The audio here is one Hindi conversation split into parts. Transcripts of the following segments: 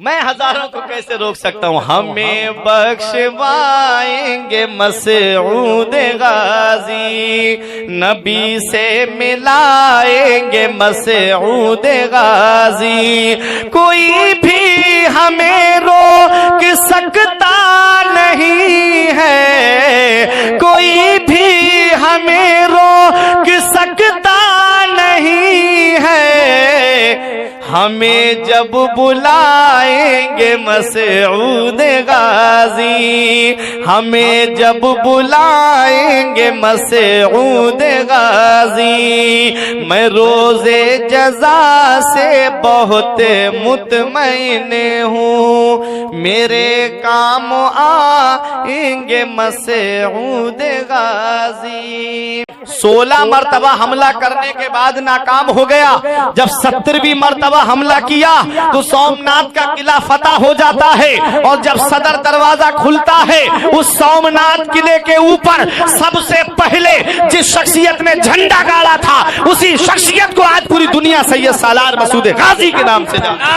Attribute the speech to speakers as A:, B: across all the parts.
A: मैं हजारों को कैसे रोक सकता हूँ। हमें बख्शवाएंगे मसऊद गाजी, नबी से मिलाएंगे मसऊद गाजी। कोई भी हमें रोक सकता नहीं है, कोई भी हमें रोक सकता नहीं है। हमें जब बुलाएंगे मसऊद गाजी, हमें जब बुलाएंगे मसऊद गाजी। मैं रोज़े जज़ा से बहुत मुतमईन हूँ, मेरे काम आएंगे मसऊद गाजी। 16 मरतबा हमला करने के बाद नाकाम हो गया। जब 70वीं मरतबा हमला किया तो सोमनाथ का किला फतह हो जाता है, और जब सदर दरवाजा खुलता है उस सोमनाथ किले के ऊपर सबसे पहले जिस शख्सियत ने झंडा गाड़ा था उसी शख्सियत को आज पूरी दुनिया सैयद सालार मसूद गाजी के नाम से जानती है।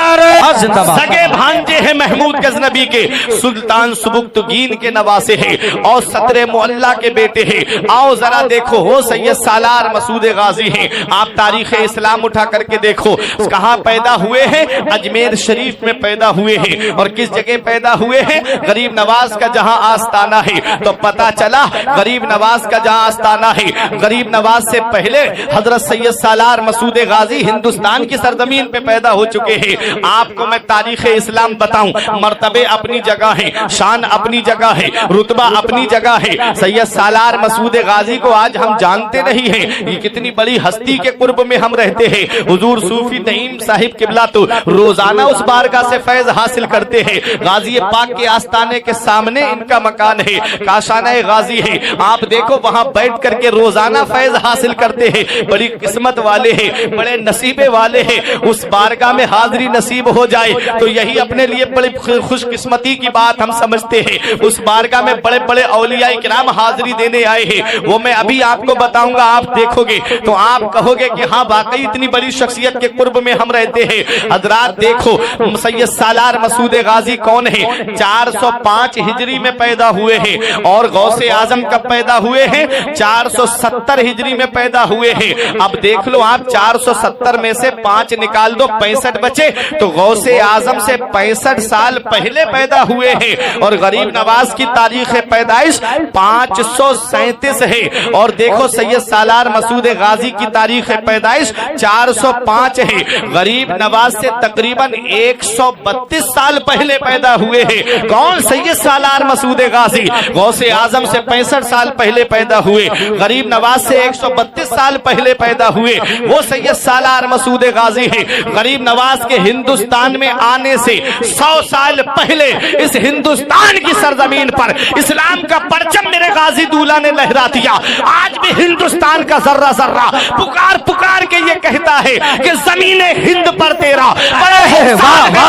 A: सगे भांजे हैं महमूद गजनबी के, सुल्तान सुबुक्तगीन के नवासे हैं और सदर मोहल्ला के बेटे हैं। आओ जरा देखो, हो सैयद सालार मसूद गाजी हैं। आप तारीख इस्लाम उठा करके देखो, कहाँ पैदा हुए हैं? अजमेर शरीफ में पैदा हुए हैं। और किस जगह पैदा हुए हैं? गरीब नवाज का जहां आस्ताना है। तो पता चला गरीब नवाज का जहां आस्ताना है, गरीब नवाज से पहले हजरत सैयद सालार मसूद गाजी हिंदुस्तान की सरजमीन पे पैदा हो चुके हैं। आपको मैं तारीख इस्लाम बताऊं, मर्तबे अपनी जगह है, शान अपनी जगह है, रुतबा अपनी जगह है। सैयद सालार मसूद गाजी को आज हम जानते नहीं है, ये कितनी बड़ी हस्ती के कुर्ब में हम रहते हैं। हुजूर सूफी नईम साहिब किबला तो रोजाना उस बारगाह से फैज हासिल करते हैं। गाजी पाक के आस्ताने के सामने इनका मकान है, काशाना गाजी है। आप देखो वहां बैठ करके रोजाना फैज हासिल करते हैं। बड़ी किस्मत वाले हैं, बड़े नसीबे वाले हैं। उस बारगाह में हाजिरी नसीब हो जाए तो यही अपने लिए बड़ी खुशकिस्मती की बात हम समझते हैं। उस बारगाह में बड़े बड़े औलियाए किराम हाजिरी देने आए हैं। वो मैं अभी आपको बताऊंगा, आप देखोगे तो आप कहोगे कि हाँ वाकई इतनी बड़ी शख्सियत के कुर्ब में हम रहते हैं। हजरात देखो सैयद सालार मसूद गाजी कौन है? 405 हिजरी में पैदा हुए हैं और गौसे आजम कब पैदा हुए हैं? 470 हिजरी में पैदा हुए हैं। अब देख लो आप, 470 में से 5 निकाल दो, 65 बचे। तो गौसे आजम से 65 साल पहले पैदा हुए हैं। और गरीब नवाज की तारीख पैदाइश 537 है। और देखो सैयद सालार मसूद गाजी की तारीख पैदाइश 405 है। गरीब नवाज से तकरीबन 132 साल पहले पैदा हुए हैं। कौन? सैयद सालार मसूद गाजी। गौसे आजम से 65 साल पहले पैदा हुए, गरीब नवाज से 132 साल पहले पैदा हुए। वो सैयद सालार मसूद गाजी है। गरीब नवाज के हिंदुस्तान में आने से 100 साल पहले इस हिंदुस्तान की सरजमीन पर इस्लाम का परचम मेरे गाजी दूल्हा ने लहरा दिया। आज भी हिंदुस्तान का जर्रा जर्रा पुकार पुकार के ये कहता है कि जमीने हिंद पर तेरा बड़ा एहसान है,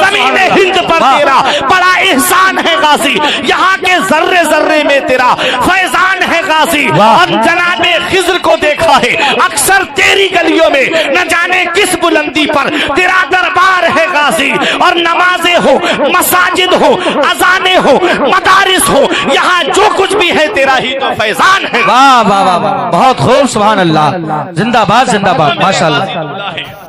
A: जमीने हिंद पर तेरा बड़ा एहसान है गाजी। यहाँ के जर्रे जर्रे में तेरा फैजान है गाजी। हम जनाबे खिज्र को देखा है अक्सर तेरी गलियों में, न जाने किस बुलंदी पर तेरा दरबार है गाजी। और नमाजें हो, मसाजिद हो, अजाने हो, मदारिस हो, यहाँ जो कुछ भी है तेरा ही तो फैजान है।
B: वाह वाह वाह, बहुत खूब, सुभान अल्लाह, जिंदाबाद जिंदाबाद, माशाअल्लाह।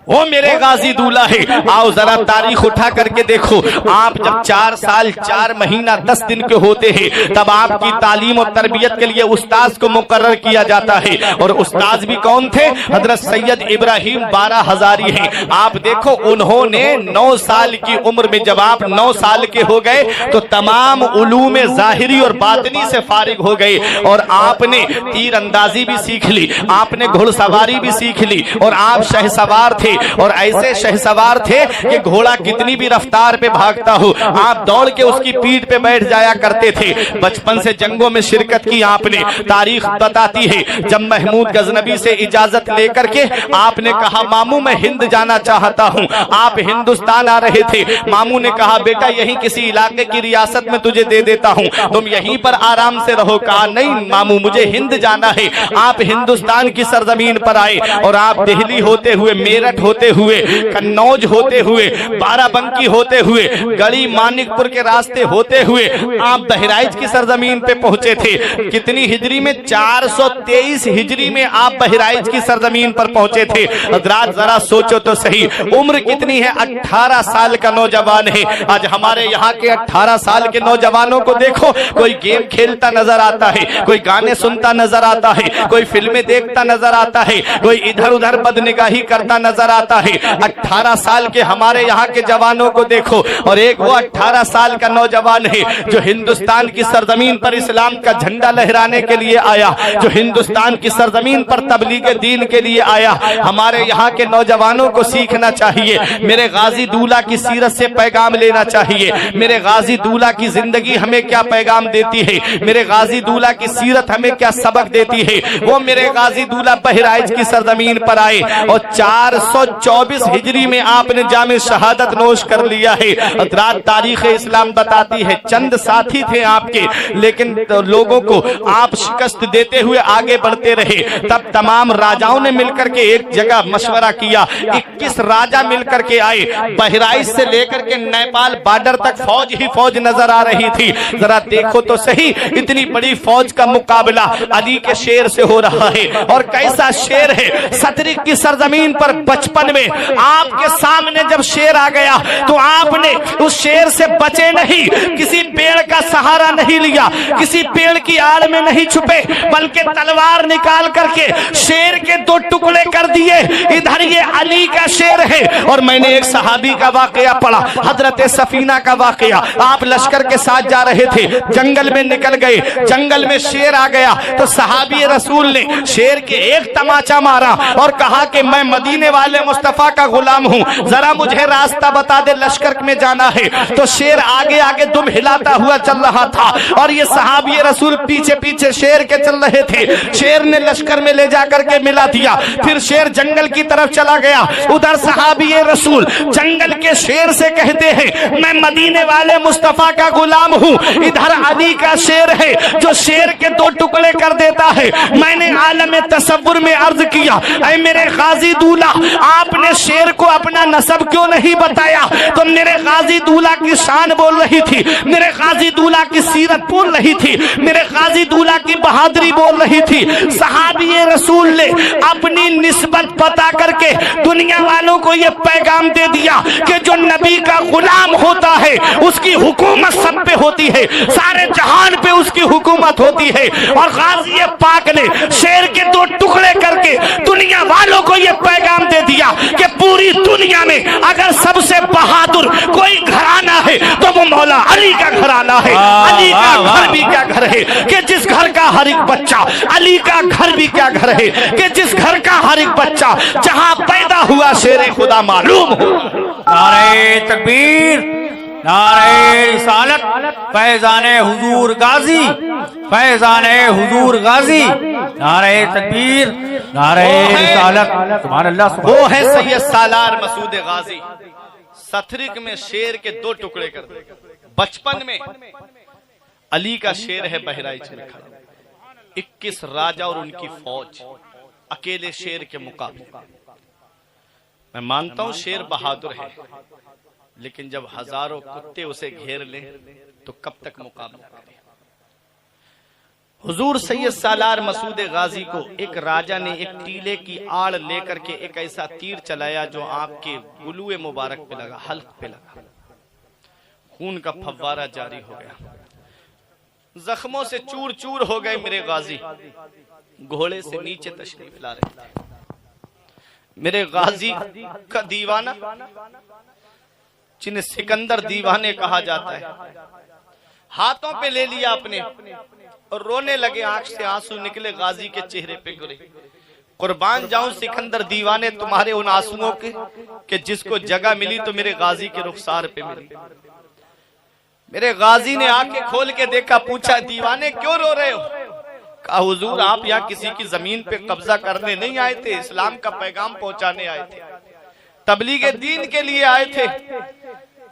A: वो मेरे गाजी दूल्हा है। आओ जरा तारीख उठा करके देखो, आप जब 4 साल 4 महीना 10 दिन के होते हैं तब आपकी तालीम और तरबियत के लिए उस्ताद को मुकर्रर किया जाता है। और उस्ताद भी कौन थे? हजरत सैयद इब्राहिम 12 हजारी हैं। आप देखो उन्होंने 9 साल की उम्र में, जब आप 9 साल के हो गए तो तमाम उलूम ज़ाहिरी और बातनी से फारिग हो गए। और आपने तीर अंदाजी भी सीख ली, आपने घुड़सवारी भी सीख ली, और आप शहसवार थे। और ऐसे शहसवार थे कि घोड़ा कितनी भी रफ्तार पे भागता हो आप दौड़ के उसकी पीठ पे बैठ जाया करते थे। बचपन से जंगों में शिरकत की आपने। तारीख बताती है जब महमूद गजनबी से इजाजत लेकर के आपने कहा मामू मैं हिंद जाना चाहता हूँ, आप हिंदुस्तान आ रहे थे। मामू ने कहा बेटा यही किसी इलाके की रियासत में तुझे दे देता हूँ, तुम यहीं पर आराम से रहो। कहा नहीं मामू मुझे हिंद जाना है। आप हिंदुस्तान की सरजमीन पर आए और आप दिल्ली होते हुए, मेरठ होते हुए, कन्नौज होते हुए, बाराबंकी होते हुए, गढ़ी मानिकपुर के रास्ते होते हुए आप बहराइच की सरजमीन पे पहुंचे थे। कितनी हिजरी में? 423 हिजरी में आप बहराइच की सरजमीन पर पहुंचे थे। हजरात जरा सोचो तो सही, उम्र कितनी है? 18 साल का नौजवान है। आज हमारे यहाँ के 18 साल के नौजवानों को देखो, कोई गेम खेलता नजर आता है, कोई गाने सुनता नजर आता है, कोई फिल्में देखता नजर आता है, कोई इधर उधर बदनिगाही करता नजर आता है। 18 साल के हमारे यहाँ के जवानों को देखो, और एक वो 18 साल का नौजवान है जो हिंदुस्तान की सरजमीन पर इस्लाम का झंडा लहराने के लिए आया, जो हिंदुस्तान की सरजमीन पर तबलीग दीन के लिए आया। हमारे यहाँ के नौजवानों को सीखना चाहिए, मेरे गाजी दूल्हा की सीरत से पैगाम लेना चाहिए। मेरे गाजी दूल्हा की जिंदगी हमें क्या पैगाम देती है, मेरे गाजी दूल्हा की सीरत हमें क्या सबक देती है। वो मेरे गाजी दूल्हा बहराइच की सरजमीन पर आए और 424 हिजरी में आपने जामे शहादत नोश कर लिया है। रात तारीख इस्लाम बताती है, चंद साथी थे आपके, लेकिन लोगों को आप शिकस्त देते हुए आगे बढ़ते रहे। तब तमाम राजाओं ने मिलकर के एक जगह मशवरा किया, 21 राजा मिलकर के आए। बहराइच से लेकर के नेपाल बॉर्डर तक फौज ही फौज नजर आ रही थी। जरा देखो तो सही, इतनी बड़ी फौज का मुकाबला अली के शेर से हो रहा है। और कैसा शेर है, सतरिक की सरजमीन पर बचपन में आपके सामने जब शेर आ गया तो आपने उस शेर से बचे नहीं, किसी पेड़ का सहारा नहीं लिया, किसी पेड़ की आड़ में नहीं छुपे, बल्कि तलवार निकाल करके शेर के 2 टुकड़े कर दिए। इधर ये अली का शेर है। और मैंने एक सहाबी का वाकया पढ़ा, हजरत सफीना का वाकया। आप लश्कर के साथ जा रहे थे, जंगल में निकल गए, जंगल में शेर आ गया तो सहाबी रसूल ने शेर के एक तमाचा मारा और कहा कि मैं मदीने वाले मुस्तफा का गुलाम हूँ, जरा मुझे रास्ता बता दे, लश्कर में जाना है। तो शेर आगे आगे दुम हिलाता हुआ चल रहा था और ये सहाबी रसूल पीछे पीछे शेर के चल रहे थे। शेर ने लश्कर में ले जाकर के मिला दिया, फिर शेर जंगल की तरफ चला गया। उधर सहाबी रसूल जंगल के शेर से कहते हैं, मैं मदीने वाले मुस्तफा का गुलाम हूँ। इधर अली का शेर है जो शेर के 2 टुकड़े कर देता है। मैंने आलम तसव्वुर में अर्ज किया, ऐ मेरे गाजी दूल्हा, आपने शेर को अपना नसब क्यों नहीं बताया? तो मेरे गाजी दूल्हा की शान बोल रही थी, मेरे गाजी दूल्हा की सीरत बोल रही थी, मेरे गाजी दूल्हा की बहादुरी बोल रही थी। सहाबी रसूल ने अपनी निस्बत बता करके दुनिया वालों को यह पैगाम दे दिया कि जो नबी का गुलाम होता है उसकी हुकूमत सब पे होती है, सारे जहान पे उसकी हुकूमत होती है। और गाजी पाक ने शेर के 2 टुकड़े करके दुनिया वालों को यह पैगाम दे दिया कि पूरी दुनिया में अगर सबसे बहादुर कोई घराना है तो वो मौला अली का घराना है। अली का घर भी क्या घर है कि जिस घर का हर एक बच्चा, अली का घर भी क्या घर है कि जिस घर का हर एक बच्चा जहां पैदा हुआ शेर खुदा मालूम हो।
C: नारे तकबीर, नारे रिसालत, फैजाने हुजूर गाजी, फैजाने हुजूर गाजी, नारे तकबीर, नारे रिसालत। सुभान अल्लाह।
A: वो है सैयद सालार मसूद गाजी, सतरिक में शेर के 2 टुकड़े कर दे। बचपन में अली का शेर है बहराइच में खड़ा, 21 राजा और उनकी फौज अकेले शेर के मुकाबले। मैं मानता हूं शेर बहादुर है, लेकिन जब हजारों कुत्ते उसे घेर लें तो कब तक मुकाबला करें। हुजूर सैयद सालार मसूद गाजी को एक राजा ने एक टीले की आड़ लेकर के एक ऐसा तीर चलाया जो आपके गुलुए मुबारक पे लगा, हल्क पे लगा, खून का फव्वारा जारी हो गया, जख्मों से चूर चूर हो गए। मेरे गाजी घोड़े से नीचे तशरीफ ला रहे थे। मेरे गाजी का दीवाना, जिन्हें सिकंदर दीवाने कहा जाता है, हाथों पे ले लिया अपने और रोने लगे, आंख से आंसू निकले, गाजी के चेहरे पे गिरे। कुर्बान जाऊं सिकंदर दीवाने तुम्हारे उन आंसुओं के कि जिसको जगह मिली तो मेरे गाजी के रुखसार पे मिली। मेरे गाजी ने आंखें खोल के देखा, पूछा दीवाने क्यों रो रहे हो? कहा हुजूर आप यहाँ किसी की जमीन पे कब्जा करने नहीं आए थे, इस्लाम का पैगाम पहुंचाने आए थे, तबलीग दीन के लिए आए थे।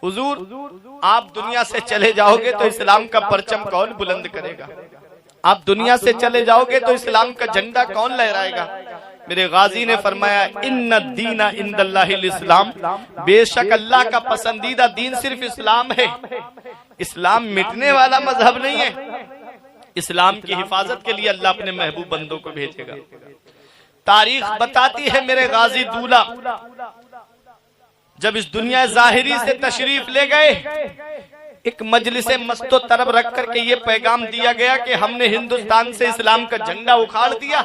A: हुजूर आप दुनिया से चले जाओगे तो इस्लाम का परचम कौन बुलंद करेगा? आप दुनिया से चले जाओगे तो इस्लाम का झंडा कौन लहराएगा? मेरे गाजी ने फरमाया इन्ना दीना इंदल्लाहिल इस्लाम, बेशक अल्लाह का पसंदीदा दीन सिर्फ इस्लाम है। इस्लाम मिटने वाला मजहब नहीं है। इस्लाम की हिफाजत के लिए अल्लाह अपने महबूब बंदों को भेजेगा। तारीख बताती है मेरे गाजी दूल्हा जब इस दुनिया जाहिरी से तशरीफ ले गए, एक मजलिस मस्तो तरब रख करके ये पैगाम दिया गया कि हमने हिंदुस्तान से इस्लाम का झंडा उखाड़ दिया,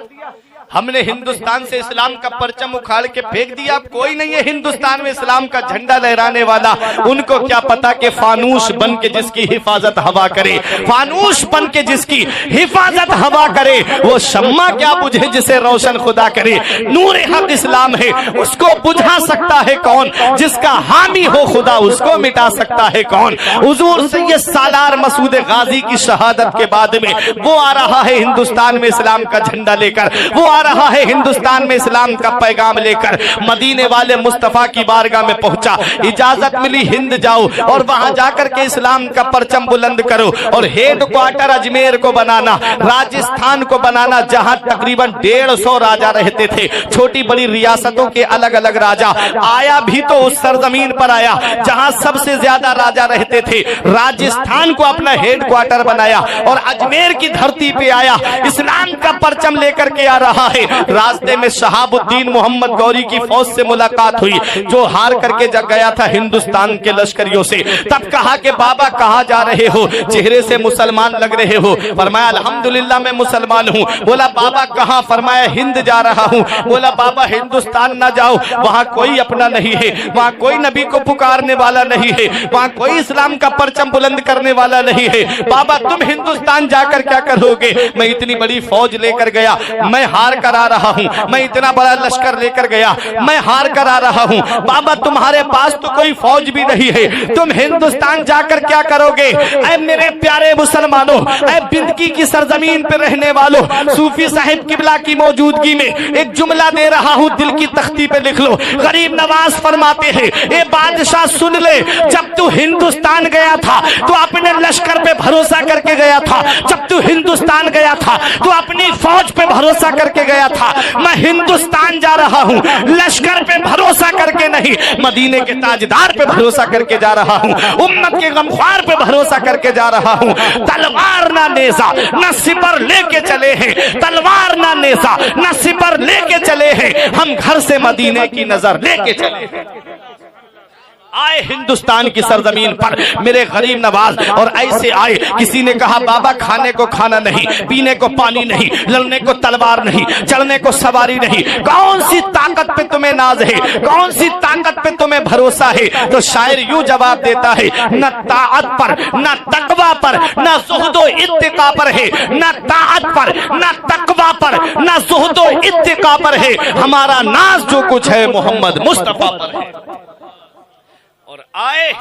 A: हमने हिंदुस्तान से इस्लाम का परचम उखाड़ के फेंक दिया। अब कोई नहीं है हिंदुस्तान में इस्लाम का झंडा लहराने वाला। उनको क्या पता कि फानूस बन के जिसकी हिफाजत हवा करे, फानूस बन के जिसकी हिफाजत हवा करे, वो शम्मा क्या बुझे जिसे रोशन खुदा करे। नूर हक इस्लाम है, उसको बुझा सकता है कौन, जिसका हामी हो खुदा उसको मिटा सकता है कौन। हुजूर सैयद सालार मसूद गाजी की शहादत के बाद में वो आ रहा है हिंदुस्तान में इस्लाम का झंडा लेकर, वो आ रहा है हिंदुस्तान में इस्लाम का पैगाम लेकर। मदीने वाले मुस्तफा की बारगाह में पहुंचा, इजाजत मिली हिंद जाओ और वहां जाकर के इस्लाम का परचम बुलंद करो। और हेड क्वार्टर अजमेर को बनाना, राजस्थान को बनाना, जहां तकरीबन 150 राजा रहते थे, छोटी बड़ी रियासतों के अलग अलग राजा। आया भी तो उस सरजमीन पर आया जहां सबसे ज्यादा राजा रहते थे, राजस्थान को अपना हेड क्वार्टर बनाया और अजमेर की धरती पे आया, इस्लाम का परचम लेकर के आ रहा है। रास्ते में शहाबुद्दीन मोहम्मद गौरी की फौज से मुलाकात हुई, जो हार करके जग गया था हिंदुस्तान के लश्करियों से। तब कहा कि बाबा कहाँ जा रहे हो, चेहरे से मुसलमान लग रहे हो। फरमाया अल्हम्दुलिल्लाह मैं मुसलमान हूँ। बोला बाबा कहाँ, फरमाया हिंद जा रहा हूँ। बोला बाबा हिंदुस्तान ना जाओ, वहाँ कोई अपना नहीं है, वहाँ कोई नबी को पुकारने वाला नहीं है, वहाँ कोई इस्लाम का परचम बुलंद करने वाला नहीं है। बाबा तुम हिंदुस्तान जाकर क्या करोगे? मैं इतनी बड़ी फौज लेकर गया, मैं हार कर आ रहा हूँ, मैं इतना बड़ा लश्कर लेकर गया, मैं हार कर आ रहा हूँ। बाबा तुम्हारे पास तो कोई फौज भी नहीं है, तुम हिंदुस्तान जाकर क्या करोगे? ऐ मेरे प्यारे मुसलमानों, ऐ बिंदकी की सरजमीन पर रहने वालों, सूफी साहिब किबला की मौजूदगी में एक जुमला दे रहा हूँ, दिल की तख्ती पे लिख लो। गरीब नवाज फरमाते हैं, ए बादशाह सुन ले, जब तू हिंदुस्तान गया था तो अपने लश्कर पे भरोसा करके गया था, जब तू हिंदुस्तान गया था तो अपनी फौज पे भरोसा करके गया था। मैं हिंदुस्तान जा रहा हूँ लश्कर पे भरोसा करके नहीं, मदीने के ताजदार पे भरोसा करके जा रहा हूँ, उम्मत के गमख्वार पे भरोसा करके जा रहा हूँ। तलवार ना नेजा ना सिपर लेके चले हैं, तलवार ना नेजा ना सिपर लेके चले हैं, हम घर से मदीने की नजर लेके चले हैं। आए हिंदुस्तान की सरजमीन पर मेरे गरीब नवाज, और ऐसे आए। किसी ने कहा बाबा खाने को खाना नहीं, पीने को पानी नहीं, लड़ने को तलवार नहीं, चढ़ने को सवारी नहीं, कौन सी ताकत पे तुम्हें नाज है, कौन सी ताकत पे तुम्हें भरोसा है? तो शायर यूं जवाब देता है, न ताअत पर न तकवा पर न ज़ुहदो इत्तिका पर है, न ताअत पर न तकवा पर न ज़ुहदो इत्तिका पर है, हमारा नाज जो कुछ है मोहम्मद मुस्तफा पर है। और आए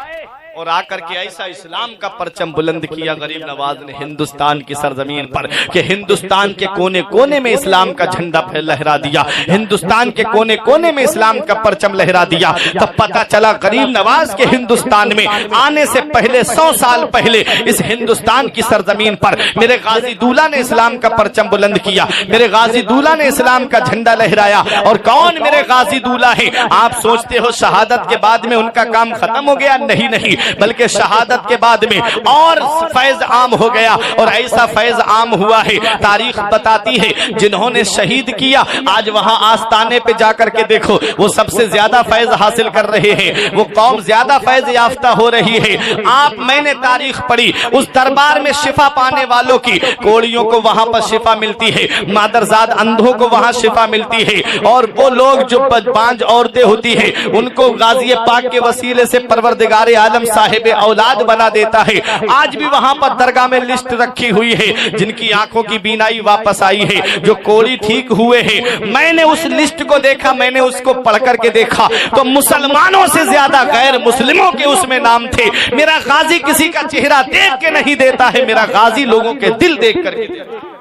A: और आकर के ऐसा इस्लाम का परचम बुलंद किया गरीब नवाज ने हिंदुस्तान की सरजमीन पर कि हिंदुस्तान के कोने कोने में इस्लाम का झंडा लहरा दिया, हिंदुस्तान के कोने कोने में इस्लाम का परचम लहरा दिया। तब पता चला गरीब नवाज के हिंदुस्तान में आने से पहले 100 साल पहले इस हिंदुस्तान की सरजमीन पर मेरे गाजी दूल्हा ने इस्लाम का परचम बुलंद किया, मेरे गाजी दूल्हा ने इस्लाम का झंडा लहराया। और कौन मेरे गाजी दूल्हा है? आप सोचते हो शहादत के बाद में उनका काम खत्म हो गया? नहीं नहीं, बल्कि शहादत के बाद में और फैज आम हो गया। और ऐसा फैज आम हुआ है, तारीख बताती है जिन्होंने शहीद किया आज वहां आस्ताने पे जाकर के देखो, वो सबसे ज्यादा फैज हासिल कर रहे हैं, वो कौम ज्यादा फैज याफ्ता हो रही है। आप मैंने तारीख पढ़ी, उस दरबार में शिफा पाने वालों की कोड़ियों को वहां पर शिफा मिलती है, मादरजाद अंधों को वहां शिफा मिलती है, और वो लोग जो बांझ औरतें होती है उनको गाजी पाक के वसीले से परवरदिगार आलम साहिब औलाद बना देता है। आज भी वहां पर दरगाह में लिस्ट रखी हुई है, जिनकी आंखों की बीनाई वापस आई है, जो कोड़ी ठीक हुए हैं। मैंने उस लिस्ट को देखा, मैंने उसको पढ़ करके देखा तो मुसलमानों से ज्यादा गैर मुस्लिमों के उसमें नाम थे। मेरा गाजी किसी का चेहरा देख के नहीं देता है, मेरा गाजी लोगों के दिल देख करके देता है।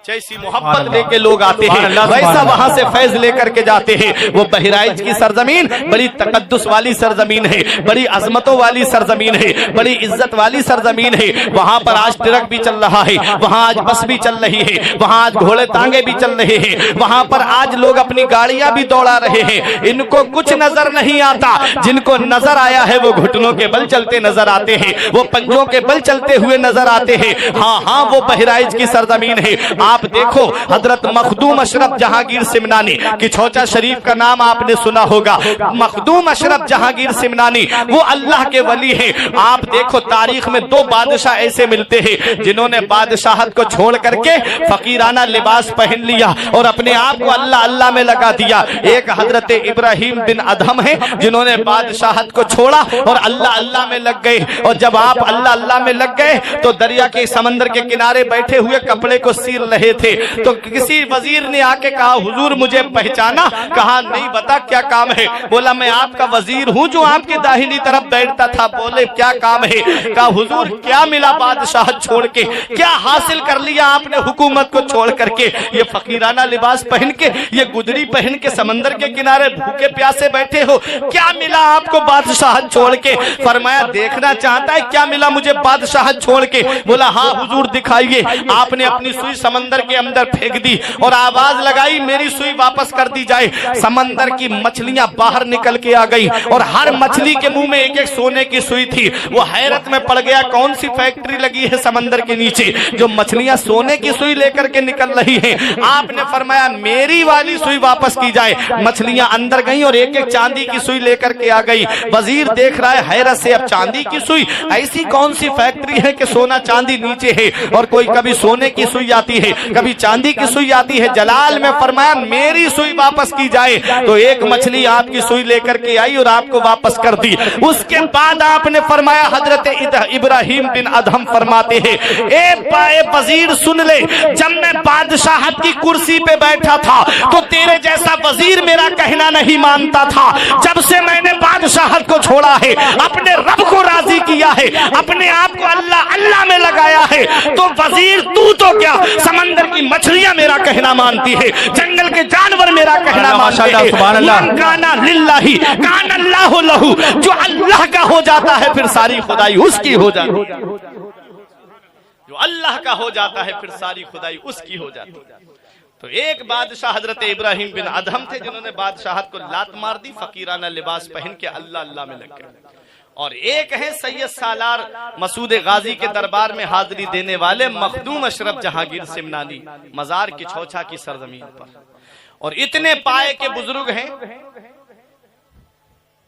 A: जैसी मोहब्बत लेके लोग आते हैं वैसा वहां से फैज लेकर के जाते हैं। वो बहराइच की सरजमीन बड़ी तकद्दुस वाली सरजमीन है, बड़ी अजमतों वाली सरजमीन है, बड़ी इज्जत वाली सरजमीन है। वहां पर आज ट्रक भी चल रहा है, वहां आज बस भी चल रही है, वहां आज घोड़े तांगे भी चल रहे हैं, वहां पर आज लोग अपनी गाड़ियां भी दौड़ा रहे हैं। इनको कुछ नजर नहीं आता, जिनको नजर आया है वो घुटनों के बल चलते नजर आते हैं, वो पंजों के बल चलते हुए नजर आते हैं। हाँ हाँ, वो बहराइच की सरजमीन है। आप देखो हजरत मखदूम अशरफ जहांगीर सिमनानी की छोचा शरीफ का नाम आपने सुना होगा। मखदूम अशरफ जहांगीर सिमनानी वो अल्लाह के वली हैं। आप देखो तारीख में दो बादशाह ऐसे मिलते हैं जिन्होंने बादशाहत को छोड़ करके फकीराना लिबास पहन लिया और अपने आप को अल्लाह अल्लाह में लगा दिया। एक हजरत इब्राहिम बिन अदहम है जिन्होंने बादशाहत को छोड़ा और अल्लाह अल्लाह में लग गए। और जब आप अल्लाह अल्लाह में लग गए तो दरिया के समंदर के किनारे बैठे हुए कपड़े को सीर रहे थे तो किसी वजीर ने आके कहा हुजूर मुझे पहचाना? कहा नहीं, बता क्या काम है? बोला मैं आपका वजीर हूँ जो आपकी दाहिनी तरफ बैठता था। बोले क्या काम है? कहा हुजूर क्या मिला बादशाह छोड़ के, क्या हासिल कर लिया आपने हुकूमत को छोड़ करके? ये फकीराना लिबास पहन के, ये गुदड़ी पहन के समंदर के किनारे भूखे प्यासे बैठे हो, क्या मिला आपको बादशाह छोड़ के? फरमाया देखना चाहता है क्या मिला मुझे बादशाह छोड़ के? बोला हाँ हुजूर दिखाइए। आपने अपनी सुई समंदर के अंदर फेंक दी और आवाज लगाई मेरी सुई वापस कर दी जाए। समंदर की मछलियां बाहर निकल के आ गई और हर मछली के मुंह में एक एक सोने की सुई थी। वो हैरत में पड़ गया, कौन सी फैक्ट्री लगी है समंदर के नीचे जो मछलियां सोने की सुई लेकर के निकल रही हैं? आपने फरमाया मेरी वाली सुई वापस की जाए। मछलियां अंदर गई और एक एक चांदी की सुई लेकर के आ गई। वजीर देख रहा है हैरत से, अब चांदी की सुई, ऐसी कौन सी फैक्ट्री है कि सोना चांदी नीचे है और कोई कभी सोने की सुई आती है कभी चांदी की सुई आती है। जलाल में फरमाया मेरी सुई वापस की जाए। तो एक मछली आपकी सुई लेकर के आई और आपको वापस कर दी। उसके बाद आपने फरमाया हजरत इब्राहिम बिन अदहम फरमाते हैं ए वजीर सुन ले, जब मैं बादशाहत की कुर्सी पे बैठा था तो तेरे जैसा वजीर मेरा कहना नहीं मानता था। जब से मैंने बादशाहत को छोड़ा है, अपने रब को राजी किया है, अपने आप को अल्लाह अल्लाह में लगाया है, तो वजीर तू तो क्या समंदर की मछलियां मेरा कहना मानती है, जंगल के जानवर मेरा कहना मानते हैं। मन काना लिल्लाही कान अल्लाहु लहू, जो अल्लाह का हो जाता है फिर सारी खुदाई उसकी हो जाती है। जो अल्लाह का हो जाता है फिर सारी खुदाई उसकी हो जाती है। तो एक बादशाह हजरत इब्राहिम बिन अदहम थे जिन्होंने बादशाहत को लात मार दी, फकीराना लिबास पहन के अल्लाह अल्लाह में लग गए। और एक है सैयद सालार मसूद गाजी के दरबार में हाजिरी देने वाले मखदूम अशरफ जहांगीर सिमनानी, मजार की छौछा की सरजमीन पर। और इतने पाए के बुजुर्ग हैं।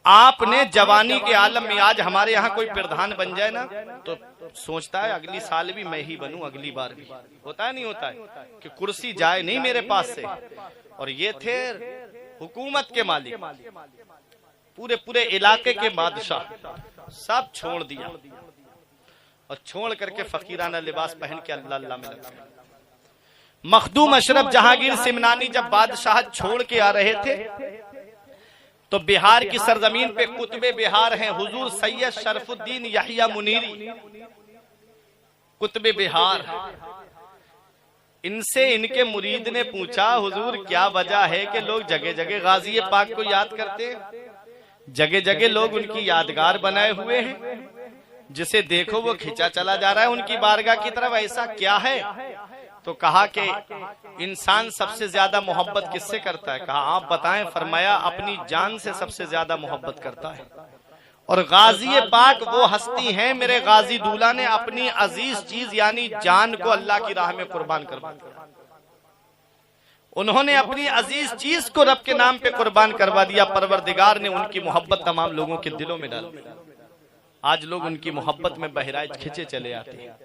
A: आपने जवानी के आलम में, आज हमारे यहाँ कोई प्रधान बन जाए ना तो सोचता है अगली साल भी मैं ही बनूं, अगली बार भी। होता है नहीं होता है कि कुर्सी जाए नहीं मेरे पास से। और ये थे हुकूमत के मालिक, पूरे पूरे इलाके के बादशाह, सब छोड़ दिया और छोड़ करके फकीराना लिबास पहन के अल्लाह अल्लाह में लग गए। मखदूम अशरफ जहांगीर सिमनानी जब बादशाह छोड़ के आ रहे थे तो बिहार की सरजमीन पे कुतुबे बिहार हैं हुजूर सैयद शरफुद्दीन यहिया मुनीरी, कुतुबे बिहार। इनसे इनके मुरीद ने पूछा हुजूर क्या वजह है कि लोग जगह जगह गाजी पाक को याद करते हैं, जगह जगह लोग उनकी यादगार बनाए हुए हैं, जिसे देखो वो खिंचा चला जा रहा है उनकी बारगाह की तरफ, ऐसा क्या है? तो कहा कि इंसान सबसे ज्यादा मोहब्बत किससे करता है? कहा आप बताएं। फरमाया अपनी जान से सबसे ज्यादा मोहब्बत करता है। और गाजी पाक वो हस्ती हैं, मेरे गाजी दूल्हा ने अपनी अजीज चीज यानी जान को अल्लाह की राह में कुर्बान करवा दिया। उन्होंने अपनी अजीज चीज को रब के नाम पे कुर्बान करवा दिया। परवरदिगार ने उनकी मोहब्बत तमाम लोगों के दिलों में डाल दी। आज लोग उनकी मोहब्बत में बहराइच खिंचे चले आते हैं।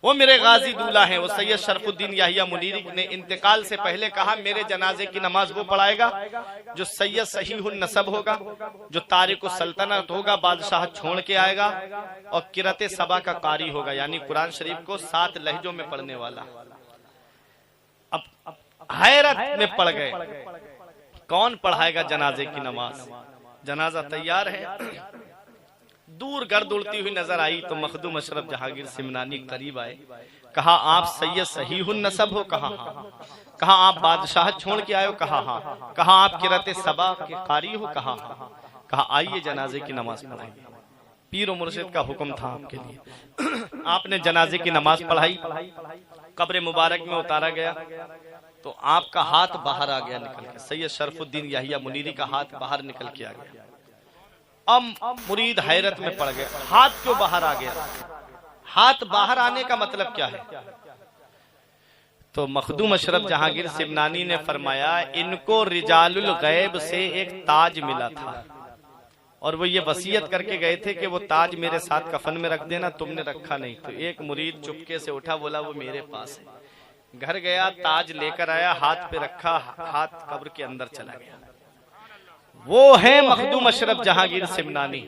A: वो मेरे गाजी दूल्हा हैं, वो सैयद शरफुद्दीन याहिया मुनीरी ने इंतकाल से पहले कहा मेरे जनाजे की नमाज वो पढ़ाएगा जो सैयद सहीहुन नसब होगा, जो तारिक सल्तनत होगा, बादशाह छोड़ के आएगा, और किरते सबा का कारी होगा यानी कुरान शरीफ को 7 लहजों में पढ़ने वाला। अब हैरत में पड़ गए, कौन पढ़ाएगा जनाजे की नमाज? जनाजा तैयार है, दूर गर्द उड़ती हुई नजर आई तो मखदूम अशरफ जहांगीर सिमनानी करीब आए। कहा आप सैयद सहीहुन नसब हो? कहा हाँ। कहा आप बादशाह छोड़ के आए हो? कहा हाँ। कहा आप किराते सबा के कारी हो? कहा हाँ। कहा आइए जनाजे की नमाज पढ़ाइए। पीर मुर्शिद का हुक्म था आपके लिए। आपने जनाजे की नमाज पढ़ाई, कब्र मुबारक में उतारा गया तो आपका हाथ बाहर आ गया निकल के। सैयद शरफुद्दीन याहिया मुनीरी का हाथ बाहर निकल के आ गया। अब मुरीद हैरत में पड़ गए, हाथ क्यों बाहर आ गया? हाथ बाहर आने का मतलब क्या है? तो मखदूम अशरफ जहांगीर सिमनानी ने फरमाया इनको रिजालुल गैब से एक ताज मिला था और वो ये वसीयत करके गए थे कि वो ताज मेरे साथ कफन में रख देना, तुमने रखा नहीं। तो एक मुरीद चुपके से उठा, बोला वो मेरे पास है। घर गया, ताज लेकर आया, हाथ पे रखा, हाथ कब्र के अंदर चला गया। वो है मखदूम अशरफ जहांगीर सिमनानी।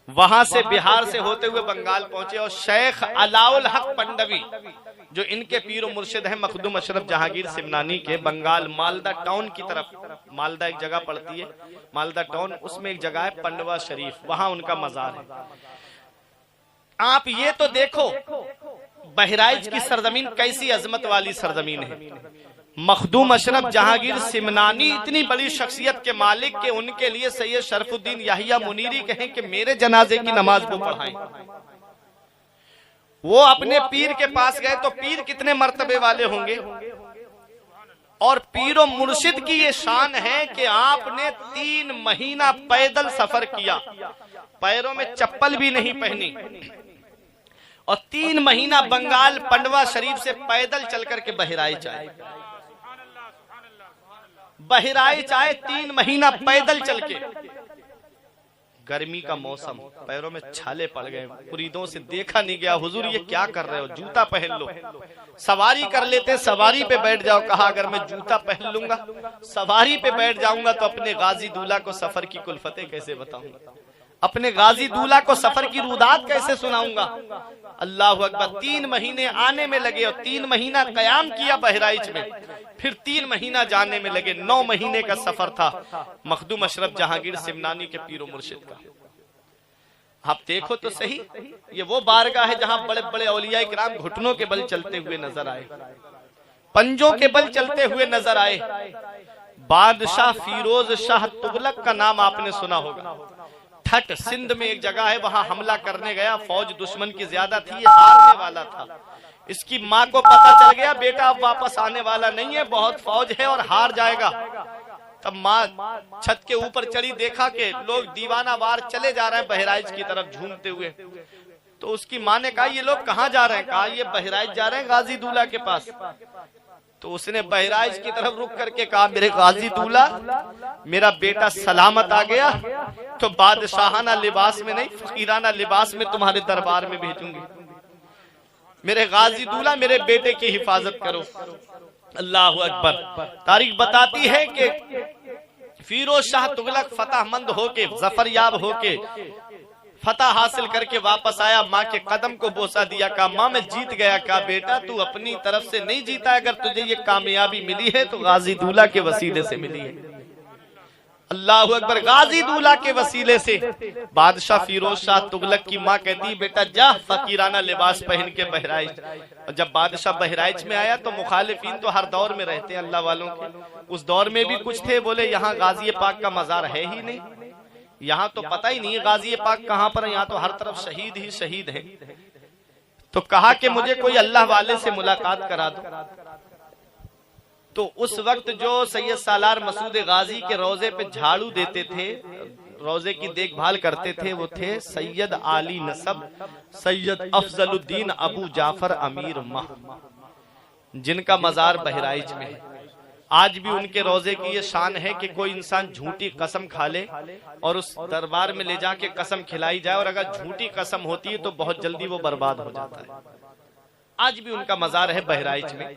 A: वहां से बिहार से होते हुए बंगाल पहुंचे और शेख अलाउल हक पंडवी जो इनके पीर और मुर्शिद हैं मखदूम अशरफ जहांगीर सिमनानी के, बंगाल मालदा टाउन की तरफ, मालदा एक जगह पड़ती है, मालदा टाउन, उसमें एक जगह है पंडवा शरीफ, वहां उनका मजार है। आप ये तो देखो बहराइच की सरजमीन कैसी अजमत वाली सरजमीन है। मखदूम अशरफ जहांगीर सिमनानी इतनी बड़ी शख्सियत के मालिक के उनके लिए सैयद शरफुद्दीन याहिया मुनीरी कहें कि मेरे जनाजे की नमाज वो पढ़ाएं। वो अपने पीर के पास गए तो पीर कितने मर्तबे वाले होंगे। और पीरो मुर्शिद की ये शान है कि आपने 3 महीना पैदल सफर किया, पैरों में चप्पल भी नहीं पहनी और 3 महीना बंगाल पंडवा शरीफ से पैदल चल करके बहराइच आए। बहराइच आए 3 महीना पैदल चल के। गर्मी का मौसम, पैरों में छाले पड़ गए, मुरीदों से देखा नहीं गया, हुजूर ये क्या कर रहे हो, जूता पहन लो, सवारी कर लेते, सवारी पे बैठ जाओ। कहा अगर मैं जूता पहन लूंगा, सवारी पे बैठ जाऊंगा तो अपने गाजी दूल्हा को सफर की कुल्फतें कैसे बताऊंगा, अपने गाजी दूल्हा को सफर की रुदात कैसे सुनाऊंगा। अल्लाह अकबर। 3 महीने आने में लगे और 3 महीना कयाम किया बहराइच में, फिर 3 महीना जाने में लगे। 9 महीने का सफर था मखदूम अशरफ जहांगीर सिमनानी के पीरो मुर्शिद का। आप देखो तो सही, ये वो बारगाह है जहां बड़े बड़े औलिया इकराम घुटनों के बल चलते हुए नजर आए, पंजों के बल चलते हुए नजर आए। बादशाह फिरोज शाह तुगलक का नाम आपने सुना होगा। ठट सिंध में एक जगह है, वहां हमला करने गया, फौज दुश्मन की ज्यादा थी, हारने वाला था। इसकी माँ को पता चल गया बेटा अब वापस आने वाला नहीं है, बहुत फौज है और हार जाएगा। तब माँ छत के ऊपर चढ़ी, देखा कि लोग दीवाना वार चले जा रहे हैं बहराइच की तरफ झूमते हुए। तो उसकी माँ ने कहा ये लोग कहाँ जा रहे हैं? कहा ये बहराइच जा रहे हैं गाजी दूल्हा के पास। तो उसने बहराइच की तरफ रुक करके कहा मेरे गाजी दूल्हा, मेरा बेटा सलामत आ गया तो बादशाहाना लिबास में नहीं, फकीराना लिबास में तुम्हारे दरबार में भेजूंगी। मेरे गाजी दूल्हा, मेरे बेटे की हिफाजत करो। अल्लाह अकबर। तारीख बताती है कि फिरोज शाह तुगलक फतहमंद होके, जफरयाब होके, फतह हासिल करके वापस आया, माँ के कदम को बोसा दिया, कहा माँ मैं जीत गया। कहा बेटा तू अपनी तरफ से नहीं जीता, अगर तुझे ये कामयाबी मिली है तो गाजी दूल्हा के वसीले से मिली है। अल्लाह अकबर। गाजी दूल्हा के वसीले से। बादशाह फिरोज शाह तुगलक की माँ कहती बेटा जा फकीराना लिबास पहन के बहराइच। और जब बादशाह बहराइच में आया तो मुखालिफिन तो हर दौर में रहते हैं अल्लाह वालों के, उस दौर में भी कुछ थे, बोले यहाँ गाजी पाक का मजार है ही नहीं, यहाँ तो पता ही नहीं है गाजी पाक कहाँ पर है, यहाँ तो हर तरफ शहीद ही शहीद है। तो कहा कि मुझे कोई अल्लाह वाले से मुलाकात करा दो। तो उस वक्त जो सैयद सालार मसूद गाजी के रोजे पे झाड़ू देते थे, रोजे की देखभाल करते थे, वो थे सैयद आली नसब सैयद अफजलुद्दीन अबू जाफर अमीर माह, जिनका मजार बहराइच में है। आज भी उनके रोजे की ये शान है कि कोई इंसान झूठी कसम खा ले और उस दरबार में ले जाके कसम खिलाई जाए, और अगर झूठी कसम होती है तो बहुत जल्दी वो बर्बाद हो जाता है। आज भी उनका मजार है बहराइच में।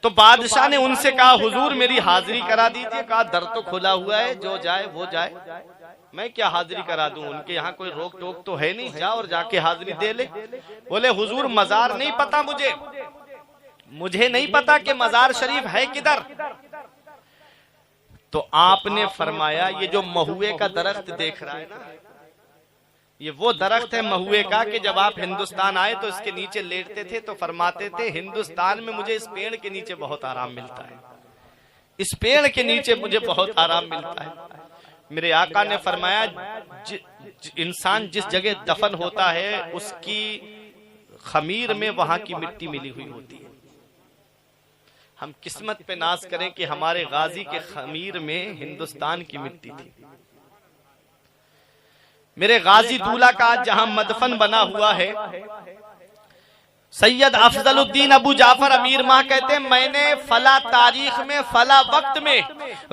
A: तो बादशाह ने उनसे कहा हुजूर मेरी हाजिरी करा दीजिए। कहा दर तो खुला हुआ है, जो जाए वो जाए, मैं क्या हाजिरी करा दूं, उनके यहाँ कोई रोक टोक तो है नहीं, जा और जाके हाजिरी दे ले। बोले हुजूर मजार नहीं पता मुझे नहीं पता कि मजार शरीफ है किधर। तो आपने फरमाया ये जो महुए का दरख्त देख रहा है ना, ये वो दरख्त है महुए का कि जब आप हिंदुस्तान आए तो इसके नीचे लेटते थे तो फरमाते थे हिंदुस्तान में मुझे इस पेड़ के नीचे बहुत आराम मिलता है, इस पेड़ के नीचे मुझे बहुत आराम मिलता है। मेरे आका ने फरमाया इंसान जिस जगह दफन होता है उसकी खमीर में वहां की मिट्टी मिली हुई होती है। हम किस्मत पे नाज करें कि हमारे गाजी के खमीर में हिंदुस्तान की मिट्टी थी। मेरे गाजी दूल्हा का आज जहां मदफन बना हुआ है, सैयद अफजलुद्दीन अबू जाफर अमीर माह कहते हैं मैंने फला तारीख में फला वक्त में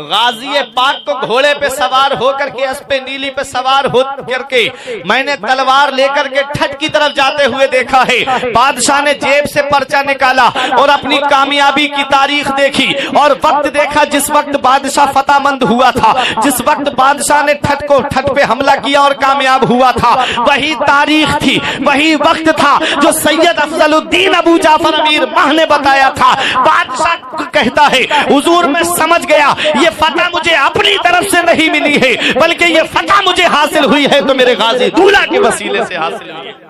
A: गाजी पाक को घोड़े पे सवार होकर के अस्पे नीली पे सवार हो करके मैंने तलवार लेकर के ठट की तरफ जाते हुए देखा है। बादशाह ने जेब से पर्चा निकाला और अपनी कामयाबी की तारीख देखी और वक्त देखा जिस वक्त बादशाह फतेहमंद हुआ था, जिस वक्त बादशाह ने ठट पे हमला किया और कामयाब हुआ था, वही तारीख थी, वही वक्त था जो सैयद अफजलुद्दीन अबू जाफर अमीर माह ने बताया था। बादशाह कहता है हुजूर मैं समझ गया ये फतह मुझे अपनी तरफ से नहीं मिली है बल्कि ये फतह मुझे हासिल हुई है तो मेरे गाजी दूल्हा के वसीले से हासिल हुई है,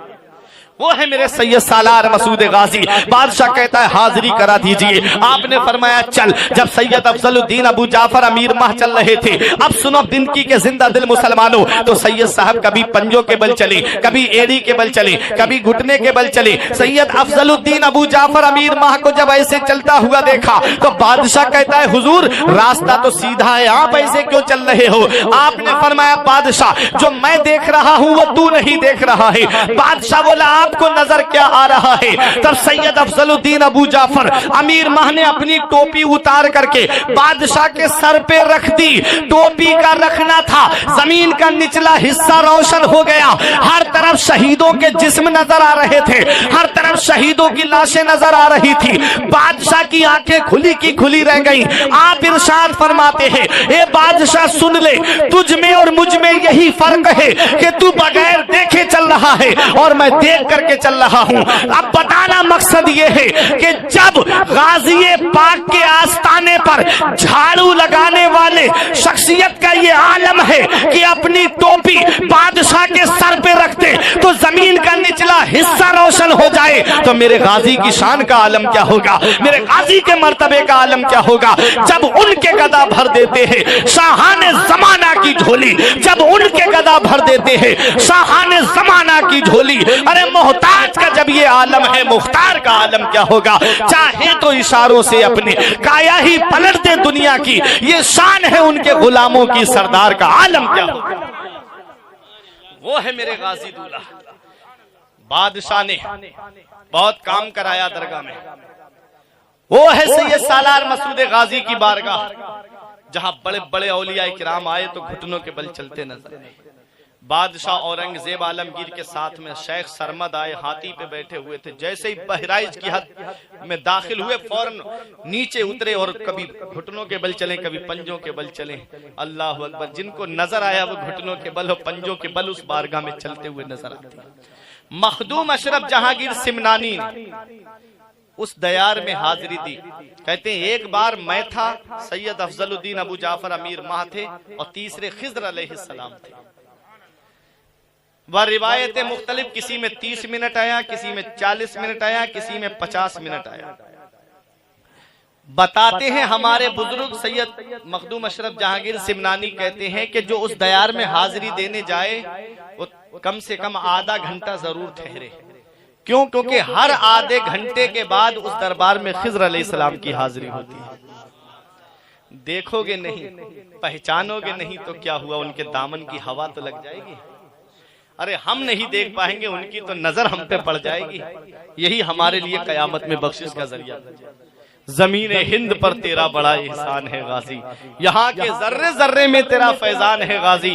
A: वो है मेरे सैयद सालार मसूद गाजी। बादशाह कहता है हाजिरी करा दीजिए। आपने फरमाया चल। जब सैयद अफजलुद्दीन अबू जाफर अमीर माह चल रहे थे, अब सुनो बिनकी के जिंदा दिल मुसलमानों, तो सैयद साहब कभी पंजों के बल चले, कभी एड़ी के बल चले, कभी घुटने के बल चले। सैयद अफजलुद्दीन अबू जाफर अमीर माह को जब ऐसे चलता हुआ देखा तो बादशाह कहता है हुजूर रास्ता तो सीधा है, आप ऐसे क्यों चल रहे हो? आपने फरमाया बादशाह जो मैं देख रहा हूं वो तू नहीं देख रहा है। बादशाह बोला आपको नजर क्या आ रहा है? तब सैयद अफजलुद्दीन अबू जाफर अमीर माह ने अपनी टोपी उतार करके बादशाह के सर पे रख दी। टोपी का रखना था, जमीन का निचला हिस्सा रोशन हो गया। हर तरफ शहीदों के जिस्म नजर आ रहे थे, हर तरफ शहीदों की लाशें नजर आ रही थी। बादशाह की आंखें खुली की खुली रह गई। आप इरशाद फरमाते हैं ए बादशाह सुन ले, तुझ में और मुझ में यही फर्क है कि तू बगैर देखे चल रहा है और मैं देख करके चल रहा हूं। अब बताना मकसद यह है कि जब गाजी पाक के आस्ताने पर झाड़ू लगाने वाले शख्सियत का ये आलम है कि अपनी टोपी बादशाह के सर पे रखते तो जमीन का निचला हिस्सा रोशन हो जाए, तो मेरे गाजी की शान का आलम क्या होगा, मेरे गाजी के मर्तबे का आलम क्या होगा। जब उनके गदा भर देते हैं शाहाने जमाना की झोली, जब उनके गदा भर देते हैं शाहाने जमाना की झोली। अरे मोहताज का जब ये आलम है, मुख्तार का आलम क्या होगा। चाहे तो इशारों से अपने काया ही पलट दे दुनिया की, ये शान है उनके गुलामों की, सरदार का आलम क्या होगा। वो है मेरे गाजी दूल्हा। बादशाह ने बहुत काम कराया दरगाह में। वो है सैयद सालार मसूद गाजी की बारगाह, जहां बड़े बड़े औलिया इकराम आए तो घुटनों के बल चलते नजर आए। बादशाह औरंगजेब आलमगीर के साथ में शेख सरमद आए, हाथी पे बैठे हुए थे। जैसे ही बहराइच की हद में दाखिल हुए फौरन नीचे उतरे और कभी घुटनों के बल चले, कभी पंजों के बल चले। अल्लाह अकबर। जिनको नजर आया वो घुटनों के बल और पंजों के बल उस बारगाह में चलते हुए नजर आते हैं। मखदूम अशरफ जहांगीर सिमनानी ने उस दयार में हाजिरी दी। कहते हैं एक बार मैं था, सैयद अफजलुद्दीन अबू जाफर अमीर माह थे और तीसरे खिज़र अलैहिस्सलाम थे। वह रिवायतें मुख्तलिफ, किसी में 30 मिनट आया, किसी में 40 मिनट आया, किसी में 50 मिनट आया। बताते हैं हमारे बुजुर्ग सैयद मखदूम अशरफ जहांगीर सिमनानी कहते हैं कि जो उस दयार में हाजिरी देने जाए वो कम से कम आधा घंटा जरूर ठहरे। क्यों? क्योंकि हर आधे घंटे के बाद उस दरबार में खिज़र अलैहिस्सलाम की हाजिरी होती है। देखोगे नहीं, पहचानोगे नहीं तो क्या हुआ, उनके दामन की हवा तो लग जाएगी। अरे हम नहीं देख पाएंगे, उनकी तो नजर हम पे पड़ जाएगी। यही हमारे लिए कयामत में बख्शिश का जरिया। जमीन हिंद पर तेरा बड़ा एहसान है गाजी, यहाँ के जर्रे जर्रे में तेरा फैजान है गाजी।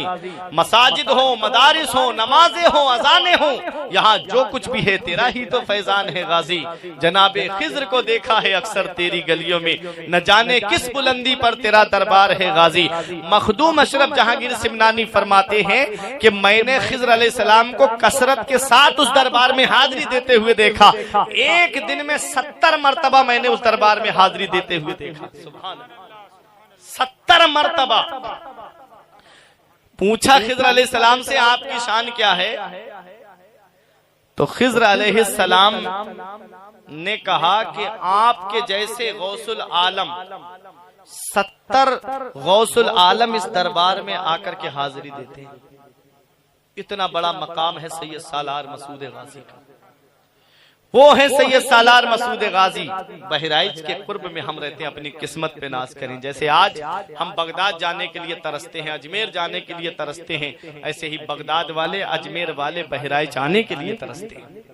A: मसाजिद हो, मदारिस हो, नमाजें हो, अजाने हो, यहाँ जो कुछ भी है तेरा ही तो फैजान है गाजी। जनाबे खिज़र को देखा है अक्सर तेरी गलियों में, न जाने किस बुलंदी पर तेरा दरबार है गाजी। मखदूम अशरफ जहांगीर सिमनानी फरमाते हैं कि मैंने खिज़र अलैहिस्सलाम को कसरत के साथ उस दरबार में हाजिरी देते हुए देखा। एक दिन में 70 मरतबा मैंने उस दरबार में हाजिरी देते हुए देखा। सुभान अल्लाह, 70 मरतबा। पूछा खिज़्र अलैहिस्सलाम से आपकी शान क्या है, तो खिज़्र अलैहिस्सलाम ने कहा कि आपके जैसे गौसुल आलम 70 गौसुल आलम इस दरबार में आकर के हाजिरी देते हैं। इतना बड़ा मकाम है सैयद सालार मसूद गाजी का। वो है सैयद सालार मसूद गाजी। बहराइच के कुर्ब में हम रहते हैं, अपनी किस्मत पे नाज करें। जैसे आज हम बगदाद जाने के लिए तरसते हैं, अजमेर जाने के लिए तरसते हैं, ऐसे ही बगदाद वाले, अजमेर वाले बहराइच आने के लिए तरसते हैं।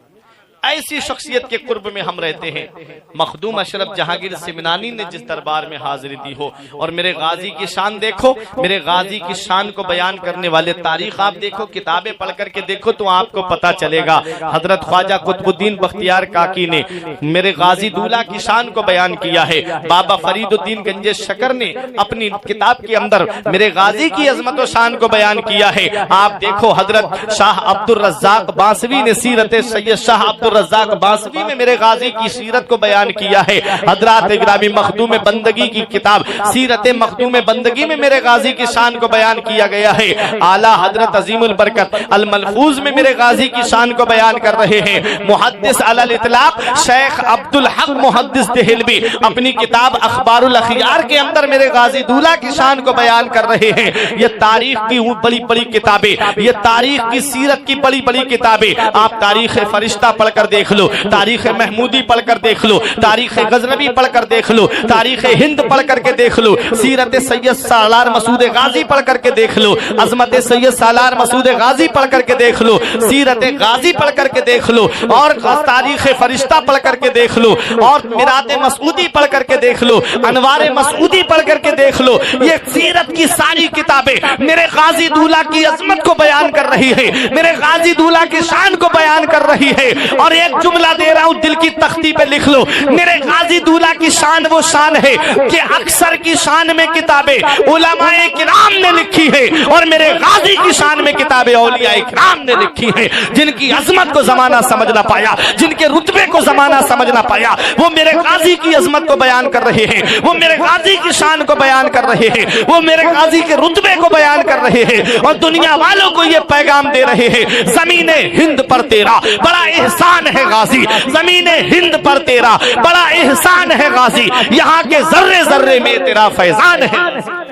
A: ऐसी शख्सियत के कुर्ब में हम रहते हैं। मखदूम अशरफ जहांगीर सिमनानी ने जिस दरबार में हाजिरी दी हो, और मेरे गाजी की शान देखो, मेरे गाजी की शान को बयान करने वाले तारीख आप देखो, किताबें पढ़ करके देखो तो आपको पता चलेगा। हजरत ख्वाजा कुतुबुद्दीन बख्तियार काकी ने मेरे गाजी दूल्हा की शान को बयान किया है। बाबा फरीदुद्दीन गंजे शकर ने अपनी किताब के अंदर मेरे गाजी की अजमत व शान को बयान किया है। आप देखो हजरत शाह अब्दुल रज़्ज़ाक़ बासवी ने सीरत सैयद शाह अब्दुल रज़्ज़ाक़ बासवी में मेरे गाजी की सीरत को बयान किया है। हजरत इग्रामी मखदूम बंदगी की किताब सीरत मखदूम बंदगी में मेरे गाजी की शान को बयान किया गया है। आला हजरत अजीमुल बरकत अल मलफूज में मेरे गाजी की शान को बयान कर रहे हैं। मुहद्दिस अलल इतलाक शेख अब्दुल हक मुहद्दिस देहलवी अपनी किताब अखबारुल अखियार के अंदर मेरे गाजी दूल्हा की शान को बयान कर रहे हैं। ये तारीख की बड़ी बड़ी किताबें, ये तारीख की सीरत की बड़ी बड़ी किताबें, आप तारीख फरिश्ता पढ़कर देख लो, तारीख महमूदी पढ़कर देख लो, तारीख गजनवी पढ़कर देख लो, तारीख हिंद पढ़ करके देख लो, सीरत सैयद सालार मसूद गाजी पढ़ करके देख लो, अजमत सैयद सालार मसूद गाजी पढ़ करके देख लो, सीरत गाजी पढ़ करके देख लो, और तारीख फरिश्ता पढ़ करके देख लो, और मिरात मसूदी पढ़ करके देख लो, अनवार मसूदी पढ़ करके देख लो। ये सीरत की सारी किताबें मेरे गाजी दूल्हा की अजमत को बयान कर रही है, मेरे गाजी दूल्हा की शान को बयान कर रही है। और एक जुमला दे रहा हूं, दिल की तख्ती पे लिख लो, मेरे गाजी दूल्हा की शान वो शान है कि अक्सर की शान में किताबें उलमाए किराम ने लिखी है, और मेरे गाजी की शान में किताबें औलियाए किराम ने लिखी है। जिनकी अजमत को जमाना समझ ना पाया, जिनके रुतबे को जमाना समझ ना पाया, वो मेरे गाजी की अजमत को बयान कर रहे हैं, वो मेरे गाजी की शान को बयान कर रहे हैं, वो मेरे गाजी के रुतबे को बयान कर रहे हैं, और दुनिया वालों को ये पैगाम दे रहे हैं, जमीने हिंद पर तेरा बड़ा एहसान है गाजी, जमीने हिंद पर तेरा बड़ा एहसान है गाजी, यहाँ के जर्रे जर्रे में तेरा फैजान है।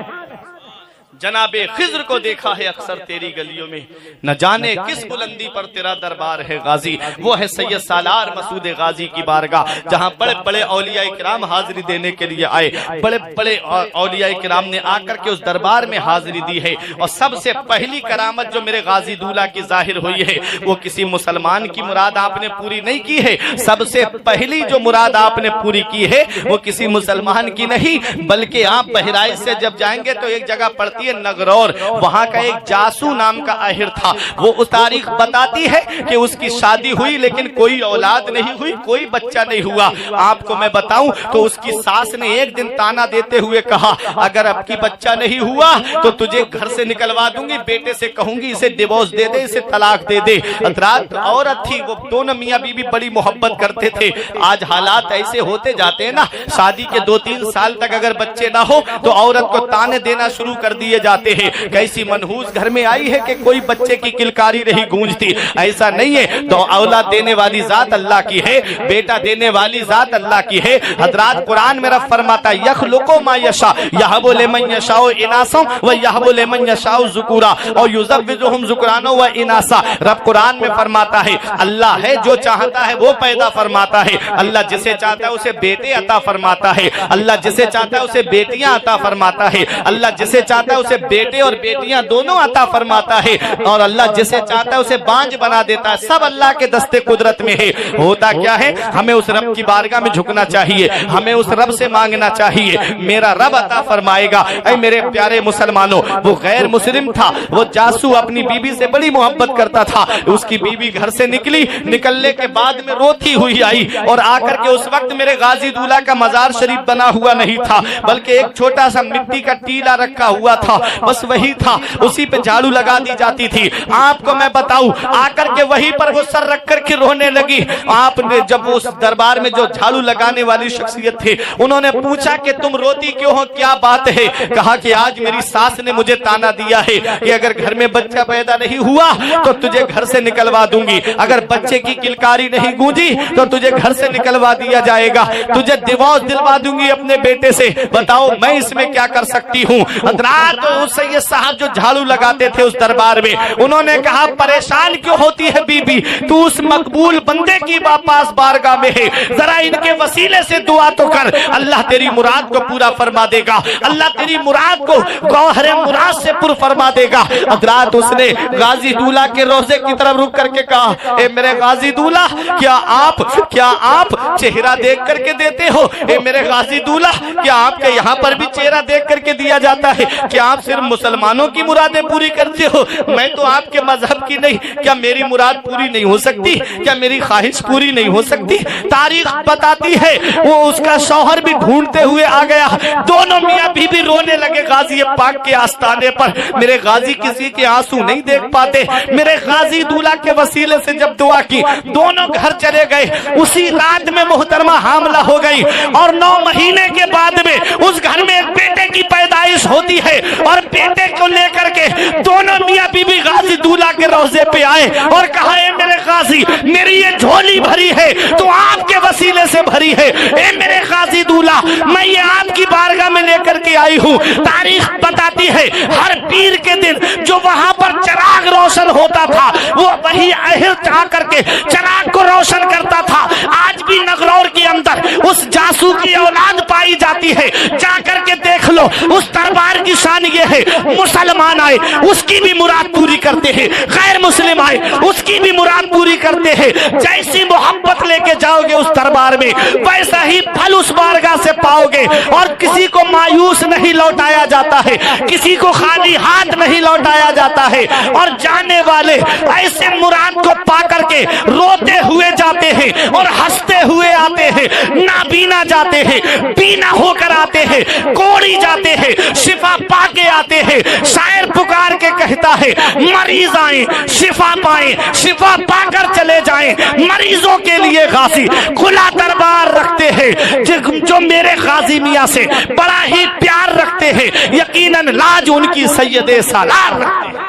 A: जनाबे खिज़्र को देखा है अक्सर तेरी गलियों में, न जाने किस बुलंदी पर तेरा दरबार है गाजी। वो है सैयद सालार मसूद गाजी की बारगाह, जहां बड़े बड़े औलियाए किराम हाजिरी देने के लिए आए। बड़े बड़े औलियाए किराम ने आकर के उस दरबार में हाजिरी दी है। और सबसे पहली करामत जो मेरे गाजी दूल्हा की जाहिर हुई है, वो किसी मुसलमान की मुराद आपने पूरी नहीं की है। सबसे पहली जो मुराद आपने पूरी की है वो किसी मुसलमान की नहीं, बल्कि आप बहराइच से जब जाएंगे तो एक जगह पड़ती नगरौर, वहां का एक जासू नाम का आहिर था। वो उस तारीख बताती है कि उसकी शादी हुई लेकिन कोई औलाद नहीं हुई, कोई बच्चा नहीं हुआ। आपको मैं बताऊं तो उसकी सास ने एक दिन ताना देते हुए कहा, अगर अब की बच्चा नहीं हुआ तो तुझे घर से निकलवा दूंगी, बेटे से कहूंगी इसे डिवोर्स दे दे, इसे तलाक दे दे। रात औरत थी, वो दोनों मियां बीवी बड़ी मोहब्बत करते थे। आज हालात ऐसे होते जाते हैं ना, शादी के 2-3 साल तक अगर बच्चे ना हो तो औरत को ताने देना शुरू कर दिए जाते हैं। कैसी मनहूस घर में आई है कि कोई बच्चे की किलकारी नहीं गूंजती। ऐसा नहीं है, तो औलाद देने वाली जात अल्लाह की है, बेटा देने वाली जात अल्लाह की है। हजरात कुरान में रब फरमाता है, यखलुकु मा यशा यहबु लिमन यशाउ इनासा व यहबु लिमन यशाउ ज़ुकुरा और युज़व्विजुहुम ज़ुकराना व इनासा। रब कुरान में फरमाता है, अल्लाह है जो चाहता है वो पैदा फरमाता है। अल्लाह जिसे चाहता है उसे बेटे अता फरमाता है, अल्लाह जिसे चाहता है उसे बेटियां अता फरमाता है, अल्लाह जिसे चाहता है उसे बेटे और बेटियां दोनों अता फरमाता है, और अल्लाह जिसे चाहता है उसे बांझ बना देता है। सब अल्लाह के दस्ते कुदरत में है। होता क्या है, हमें उस रब की बारगाह में झुकना चाहिए, हमें उस रब से मांगना चाहिए, मेरा रब अता फरमाएगा। ऐ मेरे प्यारे मुसलमानों, वो गैर मुस्लिम था, वो जासू अपनी बीबी से बड़ी मोहब्बत करता था। उसकी बीबी घर से निकली, निकलने के बाद में रोती हुई आई, और आकर के उस वक्त मेरे गाजी दूल्हा का मजार शरीफ बना हुआ नहीं था, बल्कि एक छोटा सा मिट्टी का टीला रखा हुआ था। बस वही था, उसी पे झाड़ू लगा दी जाती थी। आपको मैं बताऊं, आकर के वहीं पर वो सर रख करके रोने लगी। आपने जब उस दरबार में जो झाड़ू लगाने वाली शख्सियत थे, उन्होंने पूछा कि तुम रोती क्यों हो, क्या बात है? कहा कि आज मेरी सास ने मुझे ताना दिया है कि अगर घर में बच्चा पैदा नहीं हुआ तो तुझे घर से निकलवा दूंगी, अगर बच्चे की किलकारी नहीं गूंजी तो तुझे घर से निकलवा दिया जाएगा, तुझे डिवोर्स दिलवा दूंगी अपने बेटे से। बताओ मैं इसमें क्या कर सकती हूँ? हजरात उस सैयद साहब जो झाड़ू लगाते थे उस दरबार में, उन्होंने कहा परेशान क्यों होती है बीबी, तू उस मकबूल बंदे की वापस बारगाह में है, जरा इनके वसीले से दुआ तो कर, अल्लाह तेरी मुराद को पूरा फरमा देगा, अल्लाह तेरी मुराद को गौहरे मुराद से पुर फरमा देगा। हजरात उसने गाजी दूल्हा के रोजे की तरफ रुक करके कहा, ए मेरे गाजी दूल्हा, क्या आप चेहरा देख करके देते हो? ए मेरे गाजी दूल्हा, क्या आपके यहाँ पर भी चेहरा देख करके दिया जाता है? क्या आप सिर्फ मुसलमानों की मुरादें पूरी करते हो? मैं तो आपके मजहब की नहीं, क्या मेरी मुराद पूरी नहीं हो सकती? क्या मेरी ख्वाहिश पूरी नहीं हो सकती? तारीख बताती है वो उसका शौहर भी ढूंढते हुए आ गया, दोनों मियां बीबी रोने लगे गाजी पाक के आस्थाने पर। मेरे गाजी किसी के आंसू नहीं देख पाते, मेरे गाजी दूल्हा के वसीले से जब दुआ की, दोनों घर चले गए। उसी रात में मोहतरमा हामला हो गई और 9 महीने के बाद में उस घर में एक बेटे की पैदाइश होती है और बेटे को लेकर के दोनों मियां बीबी गाजी दूल्हा के रोजे पे आए और कहा, ए मेरे गाजी, मेरी ये झोली भरी है तो आपके वसीले से भरी है, ए मेरे गाजी दूल्हा, मैं ये आपकी बारगाह में लेकर के आई हूँ। तारीख बताती है हर पीर के दिन जो वहां पर चराग रोशन होता था, वो वही अहिर चाह करके चराग को रोशन करता था। आज भी नगरौर के अंदर उस जासू की औलाद पाई जाती है, जाकर के देख लो। उस दरबार की शान ये है, मुसलमान आए उसकी भी मुराद पूरी करते हैं, गैर मुस्लिम आए उसकी भी मुराद पूरी करते हैं। जैसी मोहब्बत लेके जाओगे उस दरबार में, वैसा ही फल उस बारगाह से पाओगे। और किसी को मायूस नहीं लौटाया जाता है, किसी को खाली हाथ नहीं लौटाया जाता है। और जाने वाले ऐसे मुराद को पा करके रोते हुए जाते हैं और हंसते हुए आते हैं, नाबीना जाते हैं, बीना होकर आते हैं, कोड़ी जाते हैं, शिफा पाके आते हैं। शायर पुकार के कहता है, मरीज आए शिफा पाए, शिफा पाकर चले जाएं। मरीजों के लिए गाजी खुला दरबार रखते हैं, जो मेरे गाजी मियां से बड़ा ही प्यार रखते हैं, यकीनन लाज उनकी सैयदे सालार रखते हैं।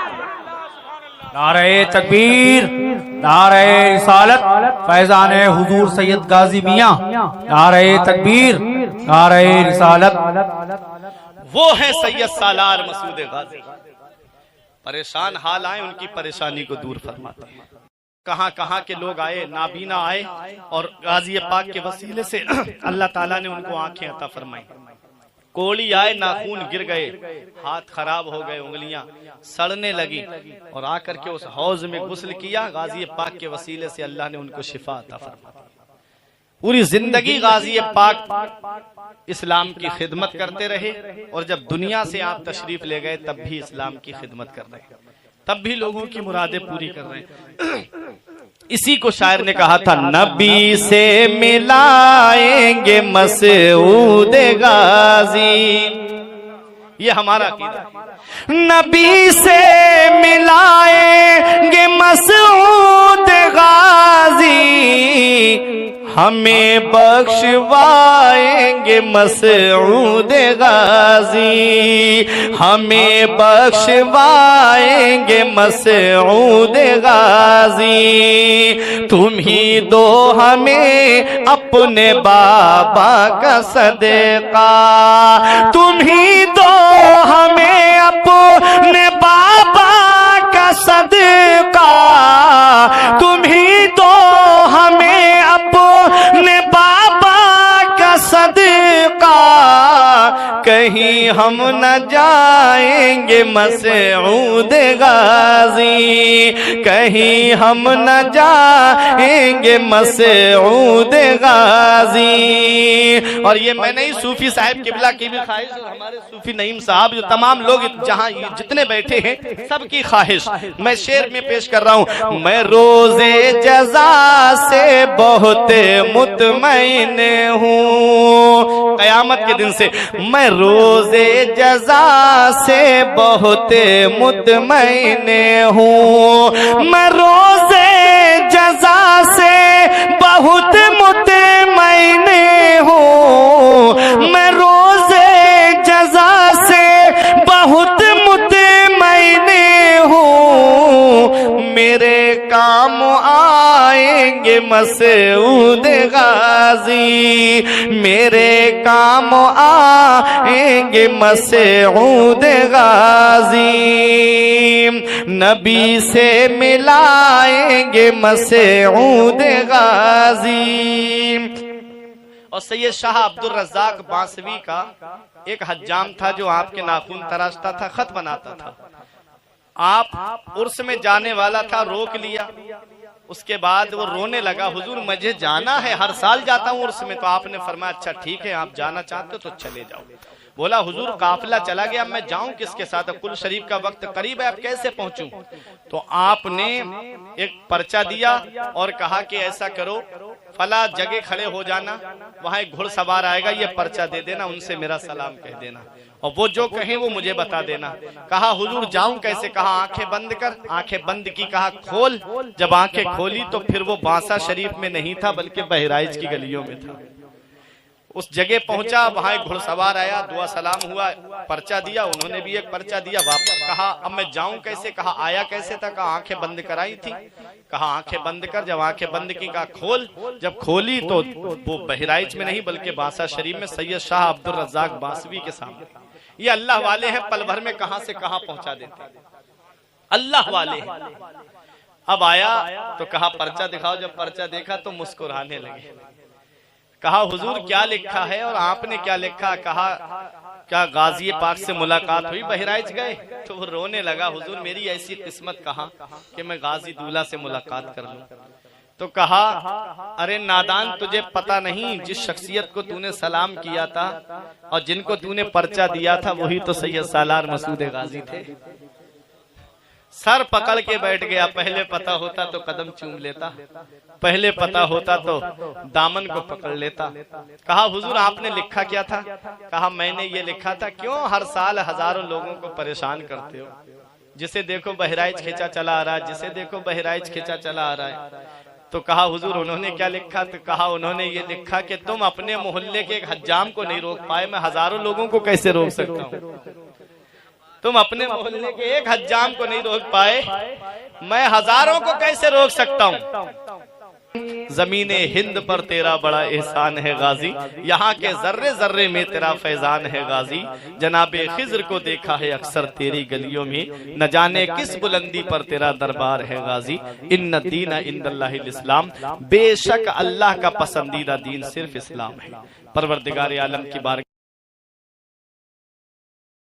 C: नारे तकबीर, नारे रिसालत, फैजाने हुजूर सैयद गाजी मियां, नारे तकबीर, नारे रिसालत।
A: वो है सैयद सालार मसूद गाजी, परेशान हाल आए उनकी परेशानी को दूर फरमाते हैं। कहां कहां के लोग आए, नाबीना आए और गाजी पाक के वसीले से अल्लाह ताला ने उनको आंखें अता फरमाई। कोड़ी आए, नाखून गिर गए, हाथ खराब हो गए, उंगलियां सड़ने लगी और आकर के उस हौज में गुस्ल किया। गाजी पाक के वसीले से अल्लाह ने उनको शिफा अता फरमाई। पूरी जिंदगी गाजी पाक इस्लाम की खिदमत करते रहे और जब दुनिया से आप तशरीफ ले गए तब भी इस्लाम की खिदमत कर रहे, तब भी लोगों की मुरादें पूरी कर रहे। इसी को शायर ने कहा था, नबी से मिलाएंगे मसऊद गाजी, ये हमारा अकीदा। नबी से मिलाएंगे मसऊद गाजी, हमें बख्शवाएंगे मसऊद गाजी, हमें बख्शवाएंगे मसऊद गाजी। तुम ही दो हमें अपने बाबा का सदका, तुम ही दो हमें अपने बाबा का सदका, तुम ही दो हमें अपने बाबा का सदका, कहीं हम न जाएंगे मसऊद गाजी, कहीं हम न जाएंगे मसऊद गाजी। और ये मैं नहीं, सूफी साहब किबला की भी ख्वाहिश और हमारे सूफी नईम साहब जो तमाम लोग जहां जितने बैठे हैं सबकी ख्वाहिश मैं शेर में पेश कर रहा हूं। मैं रोजे जज़ा से बहुत मुतमईन हूँ, कयामत के दिन से मैं रोजे जज़ा से बहुत मुतमईन हूँ। मैं रोजे जज़ा से बहुत मुतमईन हूँ। मैं रोजे जज़ा से बहुत मुतमईन हूँ। मेरे काम आएंगे मसऊद गाजी, मेरे काम आएंगे मसऊद गाजी। नबी से मिलाएंगे मसऊद गाजी। और सैयद शाह अब्दुल रज़्ज़ाक बांसवी का एक हज्जाम था जो आपके नाखून तराशता था, खत बनाता था। आप उर्स में जाने वाला था, रोक लिया। उसके बाद वो रोने लगा, हुजूर मुझे जाना है, हर साल जाता हूँ उर्स में। तो आपने फरमाया अच्छा ठीक है, आप जाना चाहते हो तो चले जाओ। बोला हुजूर काफिला चला गया, मैं जाऊं किसके साथ, कुल शरीफ का वक्त करीब है, अब कैसे पहुंचूं। तो आपने एक पर्चा दिया और कहा कि ऐसा करो, फला जगह खड़े हो जाना, वहां एक घुड़सवार आएगा, ये पर्चा दे देना, उनसे मेरा सलाम कह देना और वो जो कहें वो मुझे बता देना। कहा हुजूर जाऊं कैसे, कहा आंखें बंद कर। आंखें बंद की, कहा खोल। जब आंखें खोली तो फिर वो बांसा शरीफ में नहीं था बल्कि बहराइच की गलियों में था। उस जगह पहुंचा, वहां एक घुड़सवार आया, दुआ सलाम हुआ, पर्चा दिया, उन्होंने भी एक पर्चा दिया, वापस कहा अब मैं जाऊं कैसे, कहा आया कैसे था, कहा आंखें बंद कराई थी, कहा आंखें बंद कर। जब आंखें बंद की, कहा खोल। जब खोली तो वो बहराइच में नहीं बल्कि बांसा शरीफ में सैयद शाह अब्दुल रज़्ज़ाक बांसवी के सामने। ये अल्लाह वाले हैं, पल भर में कहां से कहां पहुंचा देते हैं, अल्लाह वाले हैं। अब आया तो कहा पर्चा दिखाओ। जब पर्चा देखा तो मुस्कुराने लगे। कहा हुजूर क्या लिखा है और आपने क्या लिखा। कहा क्या गाजी पाक से मुलाकात हुई, बहराइच गए। तो वो रोने लगा, हुजूर मेरी ऐसी किस्मत कहाँ कि मैं गाजी दूल्हा से मुलाकात कर लूं। तो कहा अरे नादान, तुझे पता नहीं जिस शख्सियत को तूने सलाम किया था और जिनको तूने पर्चा दिया था वही तो सैयद सालार मसूद गाजी थे। सर पकड़ के बैठ गया। पहले पता होता तो कदम चूम लेता, पहले पता होता तो दामन को पकड़ लेता। कहा हुजूर आपने लिखा क्या था। कहा मैंने ये लिखा था, क्यों हर साल हजारों लोगों को परेशान करते हो, जिसे देखो बहराइच खींचा चला आ रहा है, जिसे देखो बहराइच खींचा चला आ रहा है। तो कहा हुजूर उन्होंने क्या लिखा। तो कहा उन्होंने ये लिखा कि तुम अपने मोहल्ले के एक हज्जाम को नहीं रोक पाए, मैं हजारों लोगों को कैसे रोक सकता हूँ। तुम अपने मोहल्ले के एक हज्जाम को नहीं रोक पाए, मैं हजारों को कैसे रोक सकता हूँ। जमीने हिंद पर तेरा बड़ा एहसान है गाजी, यहाँ के जर्रे जर्रे में तेरा फैजान है गाजी। जनाबे खिज्र को देखा है अक्सर तेरी गलियों में, न जाने किस बुलंदी पर तेरा दरबार है गाजी। इन्न दीन इंदल्लाहिल इस्लाम, बेशक अल्लाह का पसंदीदा दीन सिर्फ इस्लाम है। परवरदिगार आलम की बारगाह